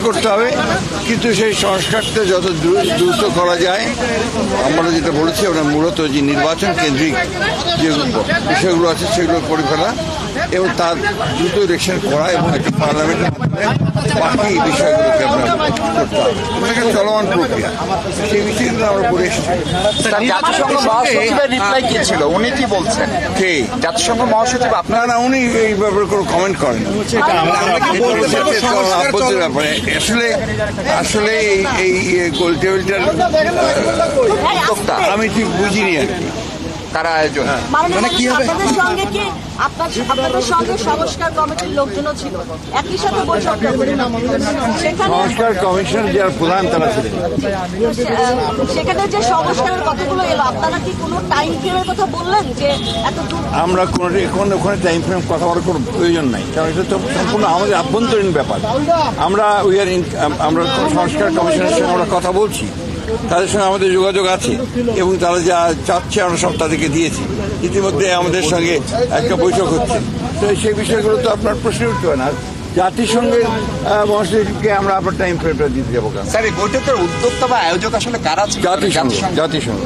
করতে হবে, কিন্তু সেই সংস্কারটা যত দ্রুত করা যায়। আমরা যেটা বলেছি, আমরা মূলত যে নির্বাচন কেন্দ্রিক যে বিষয়গুলো আছে সেগুলো করে ফেলা এবং তার দ্রুত ইলেকশন করা এবং একটা পার্লামেন্টের মাধ্যমে বাকি বিষয়গুলোকে আমরা করতে হবে। এটা চলমান প্রক্রিয়া, সেই বিষয়গুলো আমরা বলে এসেছি। জাতিসংঘ মহাসচিবের রিপ্লাই কি ছিল, উনি কি বলছেন? ঠিক, জাতিসংঘ মহাসচিব আপনার না উনি এই ব্যাপারে কোনো কমেন্ট করেন। আপত্তির ব্যাপারে আসলে এই গোল টেবিলটার উদ্যোক্তা আমি ঠিক বুঝিনি আর কি, কারা আয়োজন। মানে কি হবে আপনাদের সঙ্গে কি আপনাদের সঙ্গে সংস্কার কমিটির লোকজনও ছিল, একই সাথে বৈঠক সেখানে সংস্কার কমিশন যারা প্রধান তারা ছিলেন। সেখানে যে সংস্কারের কথাগুলো এলো, আপনারা কি কোনো টাইম ফ্রেমের কথা বললেন যে এত দূর? আমরা ওখানে টাইম ফ্রেম কথা বলার কোনো প্রয়োজন নাই, কারণ এটা তো সম্পূর্ণ আমাদের আভ্যন্তরীণ ব্যাপার। আমরা সংস্কার কমিশনের সঙ্গে আমরা কথা বলছি, তাদের সঙ্গে আমাদের যোগাযোগ আছে এবং তারা যা চাচ্ছে আমরা সব তাদেরকে দিয়েছি। ইতিমধ্যে আমাদের সঙ্গে একটা বৈঠক হচ্ছে, তো সেই বিষয়গুলো তো আপনার প্রশ্ন উঠতে হয় না। জাতিসংঘের মহাসচিবকে আমরা আপনার টাইম ফ্রেমটা দিতে যাবো কেন? স্যার, এই বৈঠকের উদ্যোক্তা বা আয়োজক আসলে কারা ছিল? জাতিসংঘ।